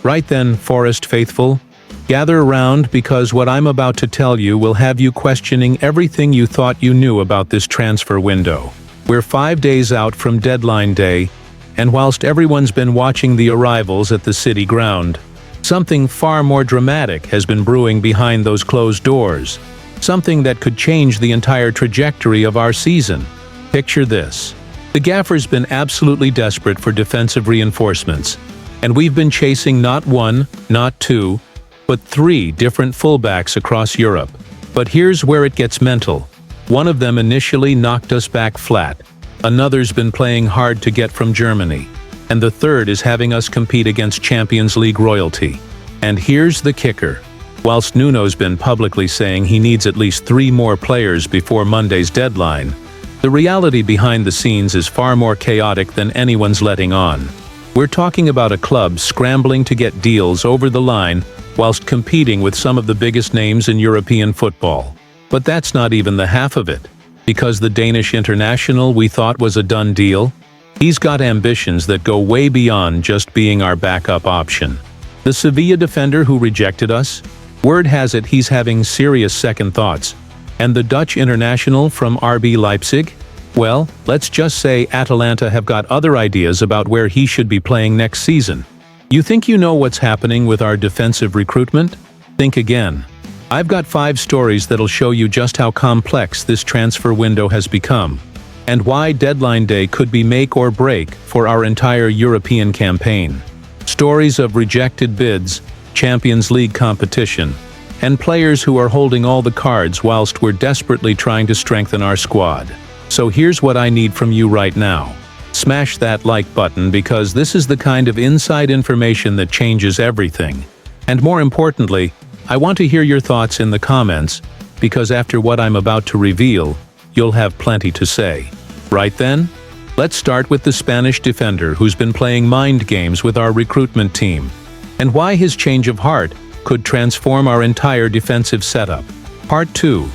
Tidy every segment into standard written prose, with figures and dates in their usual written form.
Right then, Forest faithful, gather around because what I'm about to tell you will have you questioning everything you thought you knew about this transfer window. We're 5 days out from deadline day, and whilst everyone's been watching the arrivals at the city ground, something far more dramatic has been brewing behind those closed doors. Something that could change the entire trajectory of our season. Picture this. The gaffer's been absolutely desperate for defensive reinforcements, and we've been chasing not one, not two, but 3 different fullbacks across Europe. But here's where it gets mental. One of them initially knocked us back flat, another's been playing hard to get from Germany, and the third is having us compete against Champions League royalty. And here's the kicker. Whilst Nuno's been publicly saying he needs at least 3 more players before Monday's deadline, the reality behind the scenes is far more chaotic than anyone's letting on. We're talking about a club scrambling to get deals over the line whilst competing with some of the biggest names in European football. But that's not even the half of it, because the Danish international we thought was a done deal, he's got ambitions that go way beyond just being our backup option. The Sevilla defender who rejected us? Word has it he's having serious second thoughts. And the Dutch international from RB Leipzig? Well, let's just say Atalanta have got other ideas about where he should be playing next season. You think you know what's happening with our defensive recruitment? Think again. I've got 5 stories that'll show you just how complex this transfer window has become, and why deadline day could be make or break for our entire European campaign. Stories of rejected bids, Champions League competition, and players who are holding all the cards whilst we're desperately trying to strengthen our squad. So here's what I need from you right now. Smash that like button because this is the kind of inside information that changes everything. And more importantly, I want to hear your thoughts in the comments, because after what I'm about to reveal, you'll have plenty to say. Right then, let's start with the Spanish defender who's been playing mind games with our recruitment team, and why his change of heart could transform our entire defensive setup. Part 2.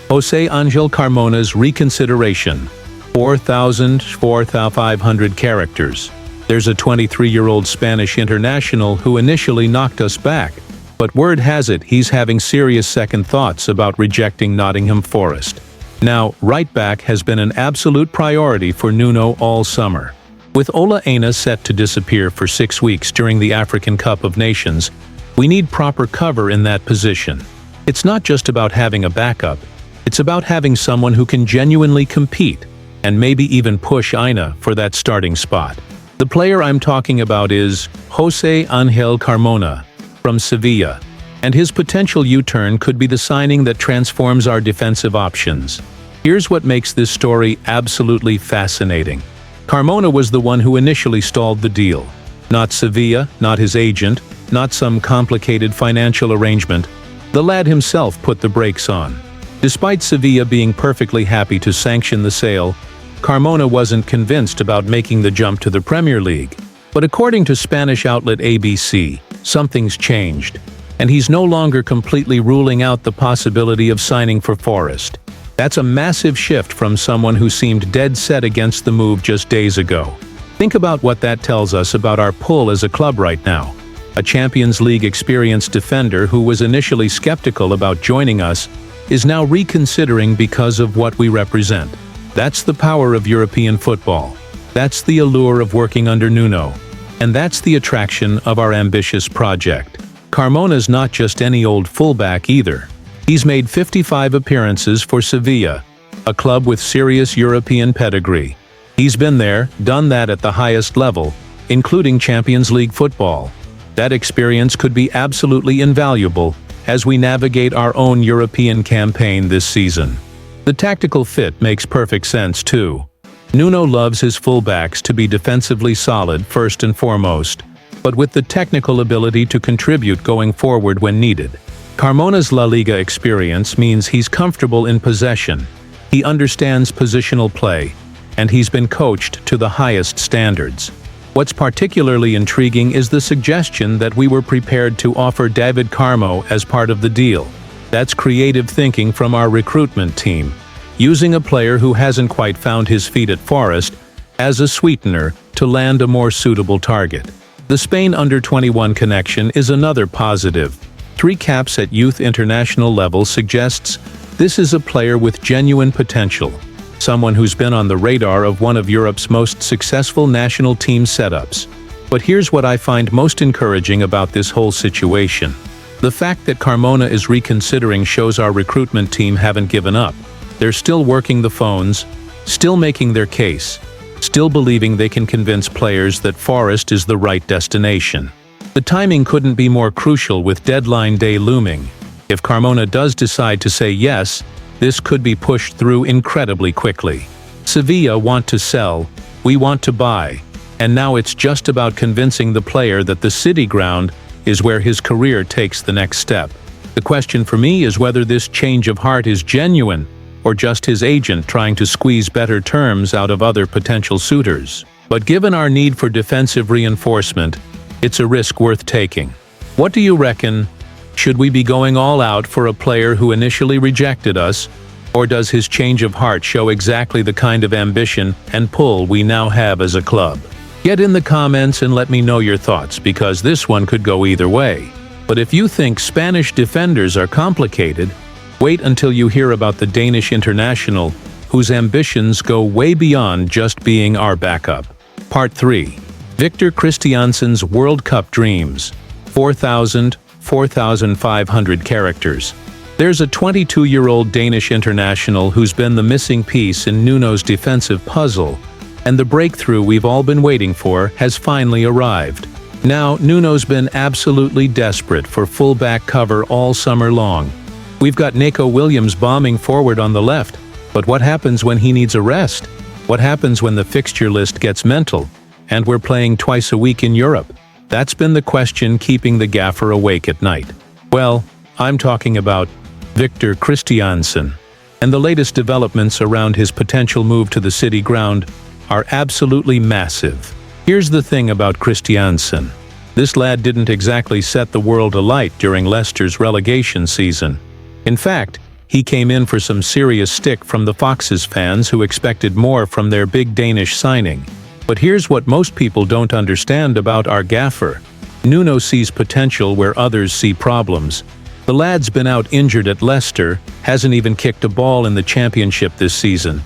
José Ángel Carmona's reconsideration. 4,500 characters. There's a 23-year-old Spanish international who initially knocked us back, but word has it he's having serious second thoughts about rejecting Nottingham Forest. Now, right back has been an absolute priority for Nuno all summer. With Ola Aina set to disappear for 6 weeks during the African Cup of Nations, we need proper cover in that position. It's not just about having a backup, it's about having someone who can genuinely compete, and maybe even push Aina for that starting spot. The player I'm talking about is José Ángel Carmona from Sevilla, and his potential U-turn could be the signing that transforms our defensive options. Here's what makes this story absolutely fascinating. Carmona was the one who initially stalled the deal. Not Sevilla, not his agent, not some complicated financial arrangement. The lad himself put the brakes on. Despite Sevilla being perfectly happy to sanction the sale, Carmona wasn't convinced about making the jump to the Premier League. But according to Spanish outlet ABC, something's changed, and he's no longer completely ruling out the possibility of signing for Forest. That's a massive shift from someone who seemed dead set against the move just days ago. Think about what that tells us about our pull as a club right now. A Champions League experienced defender who was initially skeptical about joining us is now reconsidering because of what we represent. That's the power of European football. That's the allure of working under Nuno. And that's the attraction of our ambitious project. Carmona's not just any old fullback either. He's made 55 appearances for Sevilla, a club with serious European pedigree. He's been there, done that at the highest level, including Champions League football. That experience could be absolutely invaluable as we navigate our own European campaign this season. The tactical fit makes perfect sense too. Nuno loves his fullbacks to be defensively solid first and foremost, but with the technical ability to contribute going forward when needed. Carmona's La Liga experience means he's comfortable in possession, he understands positional play, and he's been coached to the highest standards. What's particularly intriguing is the suggestion that we were prepared to offer David Carmo as part of the deal. That's creative thinking from our recruitment team, using a player who hasn't quite found his feet at Forest as a sweetener to land a more suitable target. The Spain under-21 connection is another positive. 3 caps at youth international level suggests this is a player with genuine potential, someone who's been on the radar of one of Europe's most successful national team setups. But here's what I find most encouraging about this whole situation. The fact that Carmona is reconsidering shows our recruitment team haven't given up. They're still working the phones, still making their case, still believing they can convince players that Forest is the right destination. The timing couldn't be more crucial with deadline day looming. If Carmona does decide to say yes, this could be pushed through incredibly quickly. Sevilla want to sell, we want to buy, and now it's just about convincing the player that the City ground is where his career takes the next step. The question for me is whether this change of heart is genuine, or just his agent trying to squeeze better terms out of other potential suitors. But given our need for defensive reinforcement, it's a risk worth taking. What do you reckon? Should we be going all out for a player who initially rejected us, or does his change of heart show exactly the kind of ambition and pull we now have as a club? Get in the comments and let me know your thoughts, because this one could go either way. But if you think Spanish defenders are complicated, wait until you hear about the Danish international, whose ambitions go way beyond just being our backup. Part 3. Victor Christiansen's World Cup Dreams. 4,500 characters. There's a 22-year-old Danish international who's been the missing piece in Nuno's defensive puzzle, and the breakthrough we've all been waiting for has finally arrived. Now, Nuno's been absolutely desperate for full-back cover all summer long. We've got Neco Williams bombing forward on the left, but what happens when he needs a rest? What happens when the fixture list gets mental, and we're playing twice a week in Europe? That's been the question keeping the gaffer awake at night. Well, I'm talking about Victor Christiansen, and the latest developments around his potential move to the City ground are absolutely massive. Here's the thing about Christiansen. This lad didn't exactly set the world alight during Leicester's relegation season. In fact, he came in for some serious stick from the Foxes fans who expected more from their big Danish signing. But here's what most people don't understand about our gaffer. Nuno sees potential where others see problems. The lad's been out injured at Leicester, hasn't even kicked a ball in the Championship this season,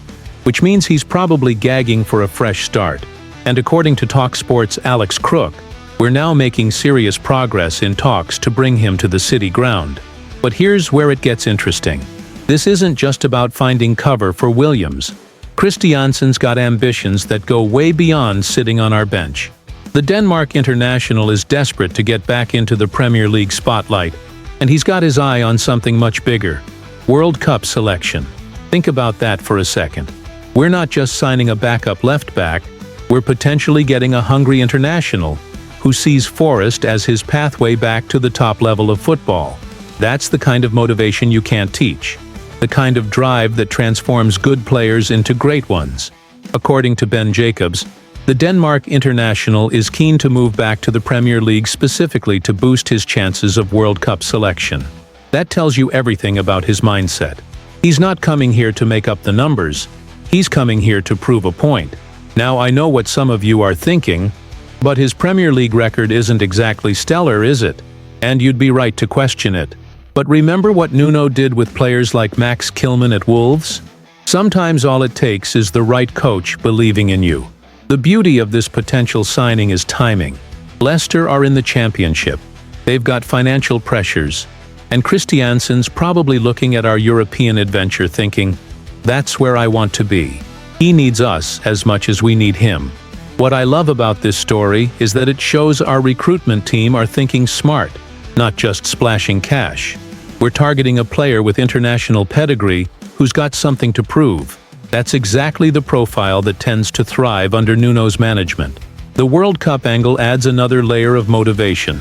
which means he's probably gagging for a fresh start. And according to TalkSport's Alex Crook, we're now making serious progress in talks to bring him to the City ground. But here's where it gets interesting. This isn't just about finding cover for Williams. Christiansen's got ambitions that go way beyond sitting on our bench. The Denmark international is desperate to get back into the Premier League spotlight, and he's got his eye on something much bigger: World Cup selection. Think about that for a second. We're not just signing a backup left-back, we're potentially getting a hungry international who sees Forest as his pathway back to the top level of football. That's the kind of motivation you can't teach. The kind of drive that transforms good players into great ones. According to Ben Jacobs, the Denmark international is keen to move back to the Premier League specifically to boost his chances of World Cup selection. That tells you everything about his mindset. He's not coming here to make up the numbers. He's coming here to prove a point. Now, I know what some of you are thinking, but his Premier League record isn't exactly stellar, is it? And you'd be right to question it. But remember what Nuno did with players like Max Kilman at Wolves? Sometimes all it takes is the right coach believing in you. The beauty of this potential signing is timing. Leicester are in the Championship. They've got financial pressures. And Christiansen's probably looking at our European adventure thinking, that's where I want to be. He needs us as much as we need him. What I love about this story is that it shows our recruitment team are thinking smart, not just splashing cash. We're targeting a player with international pedigree who's got something to prove. That's exactly the profile that tends to thrive under Nuno's management. The World Cup angle adds another layer of motivation.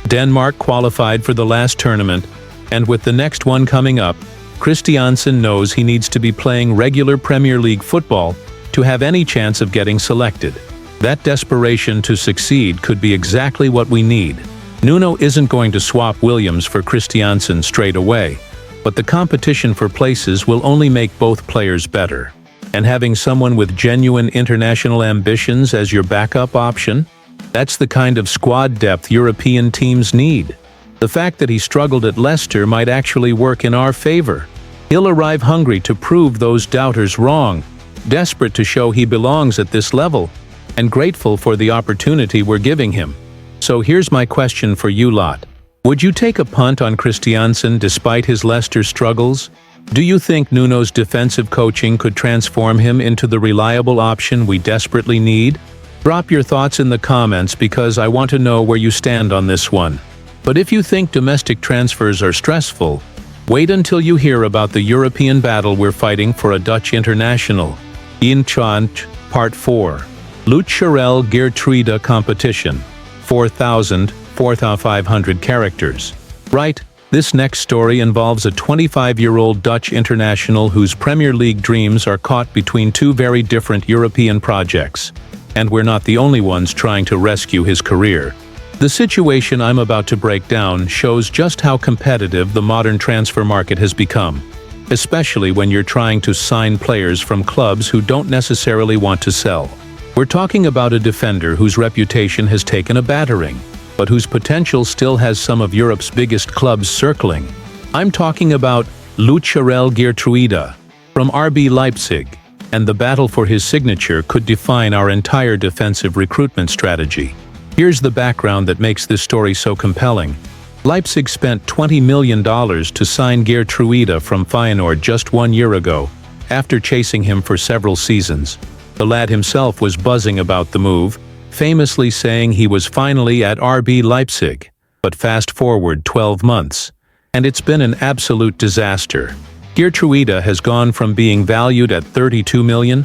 Denmark qualified for the last tournament, and with the next one coming up, Christiansen knows he needs to be playing regular Premier League football to have any chance of getting selected. That desperation to succeed could be exactly what we need. Nuno isn't going to swap Williams for Christiansen straight away, but the competition for places will only make both players better. And having someone with genuine international ambitions as your backup option, That's the kind of squad depth European teams need. The fact that he struggled at Leicester might actually work in our favor. He'll arrive hungry to prove those doubters wrong, desperate to show he belongs at this level, and grateful for the opportunity we're giving him. So here's my question for you lot. Would you take a punt on Christiansen despite his Leicester struggles? Do you think Nuno's defensive coaching could transform him into the reliable option we desperately need? Drop your thoughts in the comments because I want to know where you stand on this one. But if you think domestic transfers are stressful, wait until you hear about the European battle we're fighting for a Dutch international. Inchant, Part 4. Luchtscharel Geertruida Competition. 4,500 characters. Right, this next story involves a 25-year-old Dutch international whose Premier League dreams are caught between two very different European projects. And we're not the only ones trying to rescue his career. The situation I'm about to break down shows just how competitive the modern transfer market has become, especially when you're trying to sign players from clubs who don't necessarily want to sell. We're talking about a defender whose reputation has taken a battering, but whose potential still has some of Europe's biggest clubs circling. I'm talking about Luchtscharel Geertruida from RB Leipzig, and the battle for his signature could define our entire defensive recruitment strategy. Here's the background that makes this story so compelling. Leipzig spent $20 million to sign Geertruida from Feyenoord just 1 year ago, after chasing him for several seasons. The lad himself was buzzing about the move, famously saying he was finally at RB Leipzig. But fast forward 12 months, and it's been an absolute disaster. Geertruida has gone from being valued at $32 million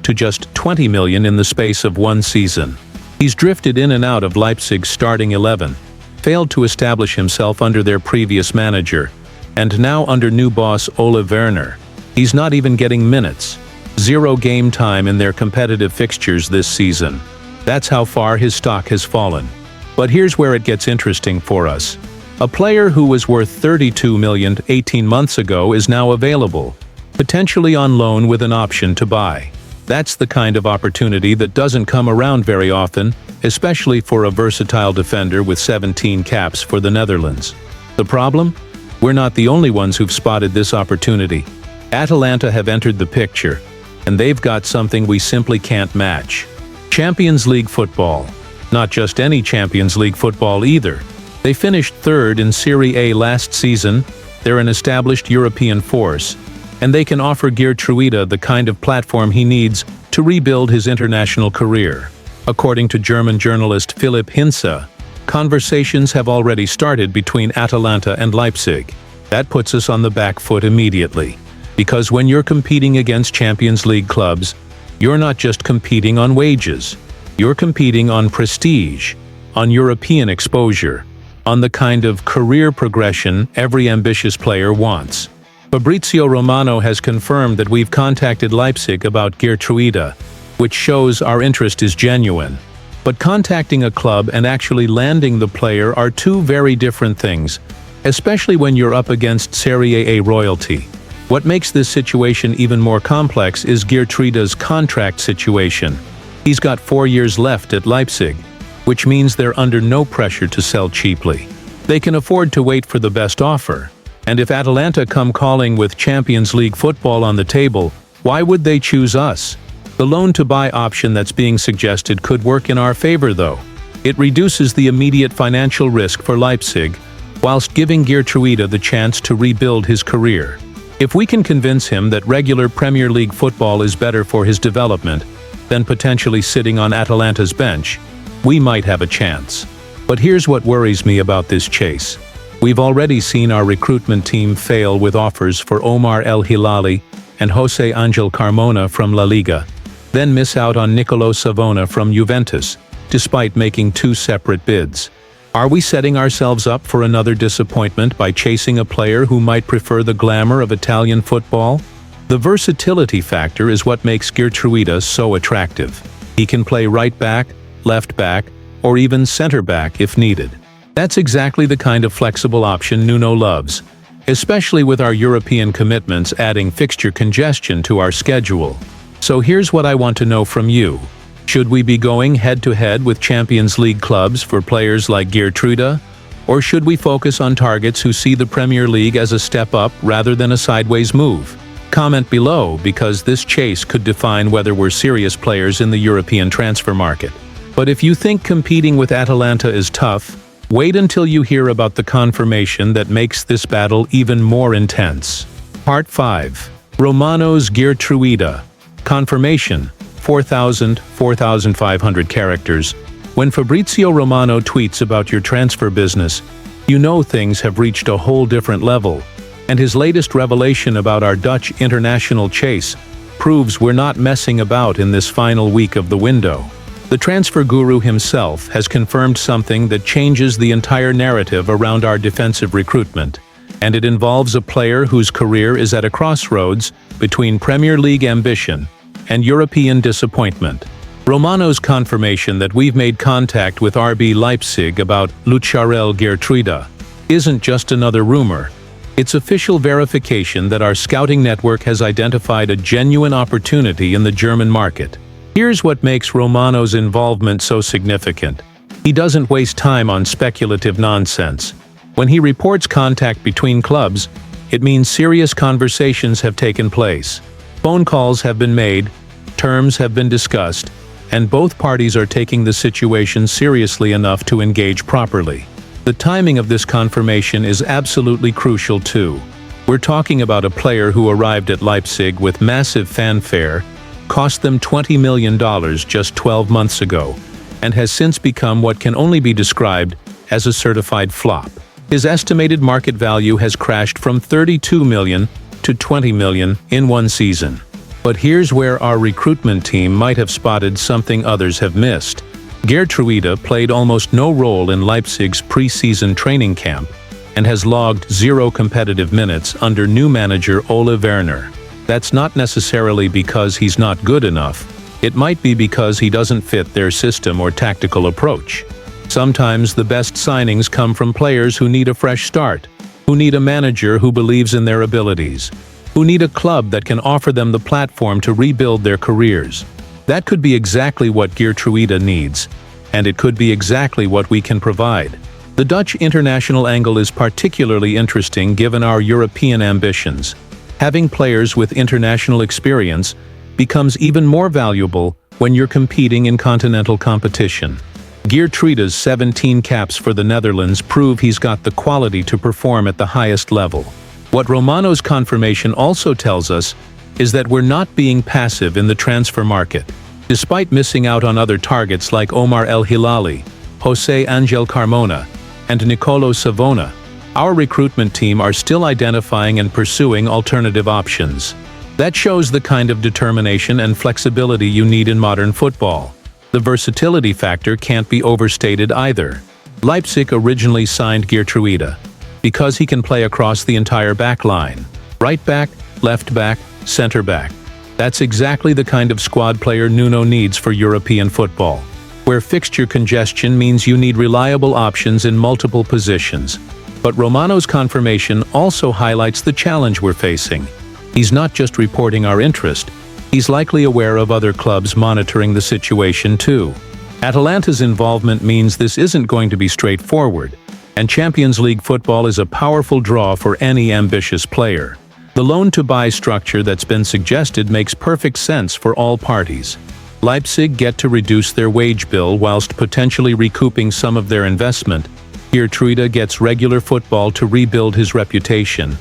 to just $20 million in the space of one season. He's drifted in and out of Leipzig's starting 11, failed to establish himself under their previous manager, and now under new boss Ole Werner. He's not even getting minutes. 0 game time in their competitive fixtures this season. That's how far his stock has fallen. But here's where it gets interesting for us. A player who was worth $32 million 18 months ago is now available, potentially on loan with an option to buy. That's the kind of opportunity that doesn't come around very often, especially for a versatile defender with 17 caps for the Netherlands. The problem? We're not the only ones who've spotted this opportunity. Atalanta have entered the picture, and they've got something we simply can't match. Champions League football. Not just any Champions League football either. They finished third in Serie A last season, they're an established European force, and they can offer Geertruida the kind of platform he needs to rebuild his international career. According to German journalist Philipp Hinze, conversations have already started between Atalanta and Leipzig. That puts us on the back foot immediately. Because when you're competing against Champions League clubs, you're not just competing on wages. You're competing on prestige, on European exposure, on the kind of career progression every ambitious player wants. Fabrizio Romano has confirmed that we've contacted Leipzig about Geertruida, which shows our interest is genuine. But contacting a club and actually landing the player are two very different things, especially when you're up against Serie A royalty. What makes this situation even more complex is Geertruida's contract situation. He's got 4 years left at Leipzig, which means they're under no pressure to sell cheaply. They can afford to wait for the best offer. And if Atalanta come calling with Champions League football on the table, why would they choose us? The loan-to-buy option that's being suggested could work in our favor though. It reduces the immediate financial risk for Leipzig, whilst giving Geertruida the chance to rebuild his career. If we can convince him that regular Premier League football is better for his development than potentially sitting on Atalanta's bench, we might have a chance. But here's what worries me about this chase. We've already seen our recruitment team fail with offers for Omar El Hilali and Jose Angel Carmona from La Liga, then miss out on Nicolo Savona from Juventus, despite making 2 separate bids. Are we setting ourselves up for another disappointment by chasing a player who might prefer the glamour of Italian football? The versatility factor is what makes Geertruida so attractive. He can play right back, left back, or even center back if needed. That's exactly the kind of flexible option Nuno loves, especially with our European commitments adding fixture congestion to our schedule. So here's what I want to know from you. Should we be going head-to-head with Champions League clubs for players like Geertruida? Or should we focus on targets who see the Premier League as a step up rather than a sideways move? Comment below, because this chase could define whether we're serious players in the European transfer market. But if you think competing with Atalanta is tough, wait until you hear about the confirmation that makes this battle even more intense. Part 5. Romano's Geertruida. Confirmation. 4,500 characters. When Fabrizio Romano tweets about your transfer business, you know things have reached a whole different level. And his latest revelation about our Dutch international chase proves we're not messing about in this final week of the window. The transfer guru himself has confirmed something that changes the entire narrative around our defensive recruitment, and it involves a player whose career is at a crossroads between Premier League ambition and European disappointment. Romano's confirmation that we've made contact with RB Leipzig about Lucharel Geertruida isn't just another rumor. It's official verification that our scouting network has identified a genuine opportunity in the German market. Here's what makes Romano's involvement so significant. He doesn't waste time on speculative nonsense. When he reports contact between clubs, it means serious conversations have taken place. Phone calls have been made, terms have been discussed, and both parties are taking the situation seriously enough to engage properly. The timing of this confirmation is absolutely crucial too. We're talking about a player who arrived at Leipzig with massive fanfare, cost them $20 million just 12 months ago, and has since become what can only be described as a certified flop. His estimated market value has crashed from $32 million to $20 million in one season. But here's where our recruitment team might have spotted something others have missed. Geertruida played almost no role in Leipzig's pre-season training camp and has logged 0 competitive minutes under new manager Ole Werner. That's not necessarily because he's not good enough. It might be because he doesn't fit their system or tactical approach. Sometimes the best signings come from players who need a fresh start, who need a manager who believes in their abilities, who need a club that can offer them the platform to rebuild their careers. That could be exactly what Geertruida needs, and it could be exactly what we can provide. The Dutch international angle is particularly interesting given our European ambitions. Having players with international experience becomes even more valuable when you're competing in continental competition. Geertruida's 17 caps for the Netherlands prove he's got the quality to perform at the highest level. What Romano's confirmation also tells us is that we're not being passive in the transfer market. Despite missing out on other targets like Omar El Hilali, Jose Angel Carmona, and Nicolo Savona, our recruitment team are still identifying and pursuing alternative options. That shows the kind of determination and flexibility you need in modern football. The versatility factor can't be overstated either. Leipzig originally signed Geertruida because he can play across the entire back line. Right back, left back, center back. That's exactly the kind of squad player Nuno needs for European football, where fixture congestion means you need reliable options in multiple positions. But Romano's confirmation also highlights the challenge we're facing. He's not just reporting our interest, he's likely aware of other clubs monitoring the situation too. Atalanta's involvement means this isn't going to be straightforward, and Champions League football is a powerful draw for any ambitious player. The loan-to-buy structure that's been suggested makes perfect sense for all parties. Leipzig get to reduce their wage bill whilst potentially recouping some of their investment. Geertruida gets regular football to rebuild his reputation.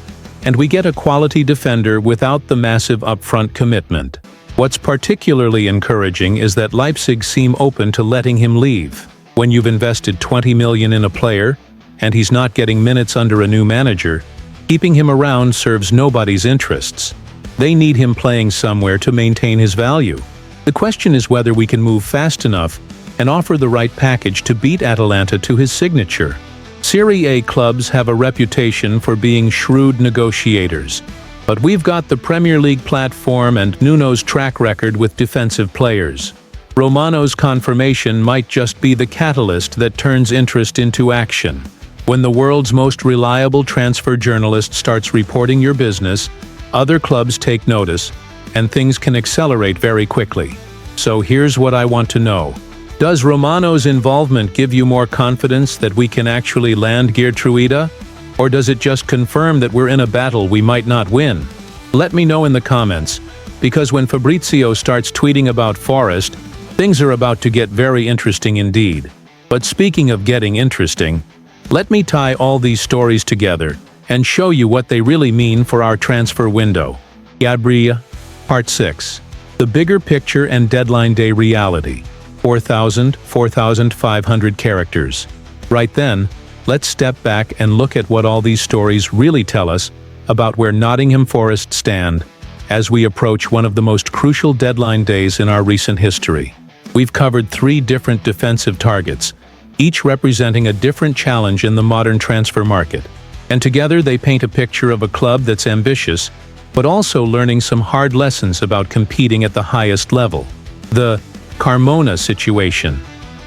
And we get a quality defender without the massive upfront commitment. What's particularly encouraging is that Leipzig seem open to letting him leave. When you've invested $20 million in a player, and he's not getting minutes under a new manager, keeping him around serves nobody's interests. They need him playing somewhere to maintain his value. The question is whether we can move fast enough and offer the right package to beat Atalanta to his signature. Serie A clubs have a reputation for being shrewd negotiators, but we've got the Premier League platform and Nuno's track record with defensive players. Romano's confirmation might just be the catalyst that turns interest into action. When the world's most reliable transfer journalist starts reporting your business, other clubs take notice, and things can accelerate very quickly. So here's what I want to know. Does Romano's involvement give you more confidence that we can actually land Geertruida? Or does it just confirm that we're in a battle we might not win? Let me know in the comments, because when Fabrizio starts tweeting about Forest, things are about to get very interesting indeed. But speaking of getting interesting, let me tie all these stories together and show you what they really mean for our transfer window. Gabriel, Part 6. The bigger picture and deadline day reality. 4,500 characters. Right then, let's step back and look at what all these stories really tell us about where Nottingham Forest stand as we approach one of the most crucial deadline days in our recent history. We've covered 3 different defensive targets, each representing a different challenge in the modern transfer market. And together they paint a picture of a club that's ambitious, but also learning some hard lessons about competing at the highest level. The Carmona situation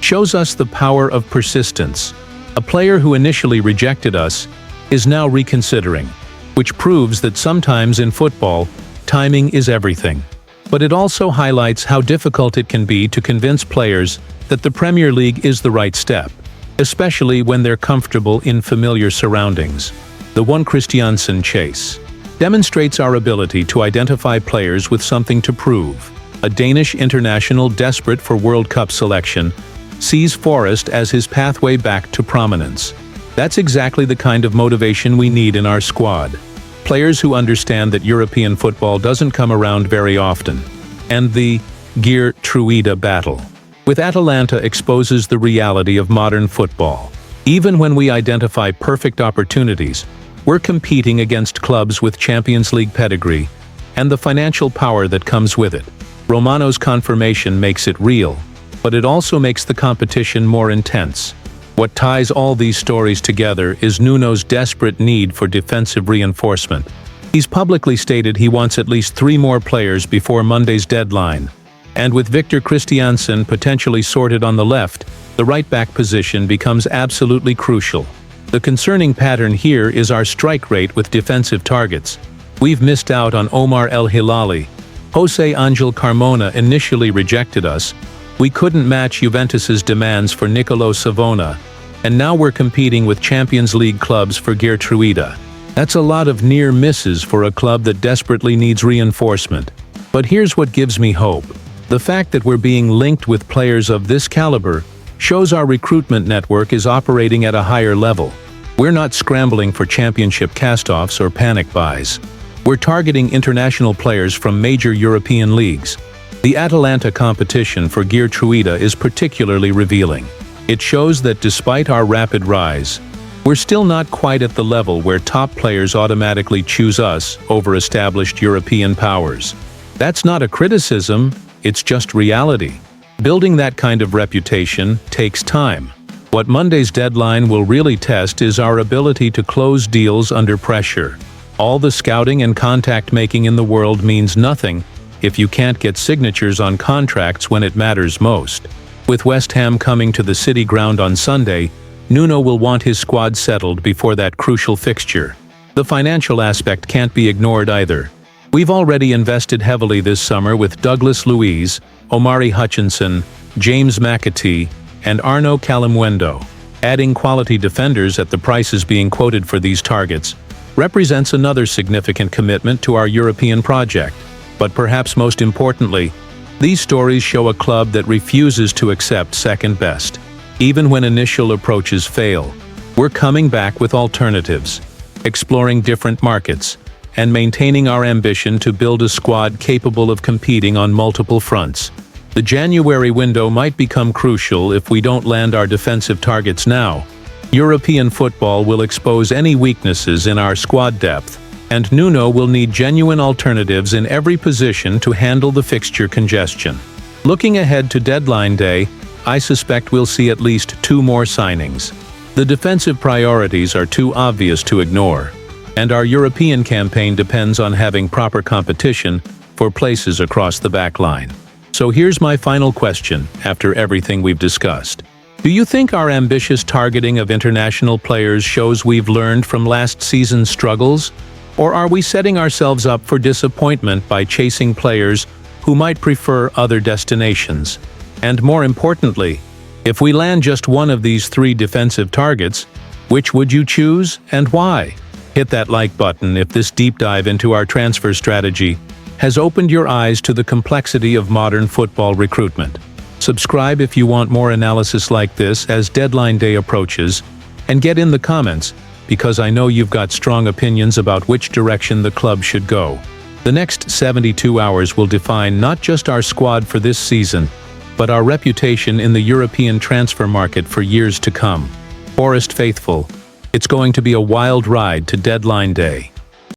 shows us the power of persistence. A player who initially rejected us is now reconsidering, which proves that sometimes in football, timing is everything. But it also highlights how difficult it can be to convince players that the Premier League is the right step, especially when they're comfortable in familiar surroundings. The One Christiansen chase demonstrates our ability to identify players with something to prove. A Danish international desperate for World Cup selection sees Forest as his pathway back to prominence. That's exactly the kind of motivation we need in our squad. Players who understand that European football doesn't come around very often. And the Geertruida battle with Atalanta exposes the reality of modern football. Even when we identify perfect opportunities, we're competing against clubs with Champions League pedigree and the financial power that comes with it. Romano's confirmation makes it real, but it also makes the competition more intense. What ties all these stories together is Nuno's desperate need for defensive reinforcement. He's publicly stated he wants at least 3 more players before Monday's deadline. And with Victor Christiansen potentially sorted on the left, the right-back position becomes absolutely crucial. The concerning pattern here is our strike rate with defensive targets. We've missed out on Omar El Hilali. Jose Angel Carmona initially rejected us. We couldn't match Juventus's demands for Nicolo Savona, and now we're competing with Champions League clubs for Geertruida. That's a lot of near misses for a club that desperately needs reinforcement. But here's what gives me hope. The fact that we're being linked with players of this caliber shows our recruitment network is operating at a higher level. We're not scrambling for championship cast-offs or panic buys. We're targeting international players from major European leagues. The Atalanta competition for Geertruida is particularly revealing. It shows that despite our rapid rise, we're still not quite at the level where top players automatically choose us over established European powers. That's not a criticism, it's just reality. Building that kind of reputation takes time. What Monday's deadline will really test is our ability to close deals under pressure. All the scouting and contact making in the world means nothing if you can't get signatures on contracts when it matters most. With West Ham coming to the City Ground on Sunday, Nuno will want his squad settled before that crucial fixture. The financial aspect can't be ignored either. We've already invested heavily this summer with Douglas Luiz, Omari Hutchinson, James McAtee, and Arno Calamwendo. Adding quality defenders at the prices being quoted for these targets represents another significant commitment to our European project. But perhaps most importantly, these stories show a club that refuses to accept second best. Even when initial approaches fail, we're coming back with alternatives, exploring different markets, and maintaining our ambition to build a squad capable of competing on multiple fronts. The January window might become crucial if we don't land our defensive targets now. European football will expose any weaknesses in our squad depth, and Nuno will need genuine alternatives in every position to handle the fixture congestion. Looking ahead to deadline day, I suspect we'll see at least 2 more signings. The defensive priorities are too obvious to ignore, and our European campaign depends on having proper competition for places across the back line. So here's my final question after everything we've discussed. Do you think our ambitious targeting of international players shows we've learned from last season's struggles? Or are we setting ourselves up for disappointment by chasing players who might prefer other destinations. And more importantly, if we land just one of these 3 defensive targets, which would you choose and why? Hit that like button if this deep dive into our transfer strategy has opened your eyes to the complexity of modern football recruitment. Subscribe if you want more analysis like this as deadline day approaches, and get in the comments, because I know you've got strong opinions about which direction the club should go. The next 72 hours will define not just our squad for this season, but our reputation in the European transfer market for years to come. Forest faithful, it's going to be a wild ride to deadline day.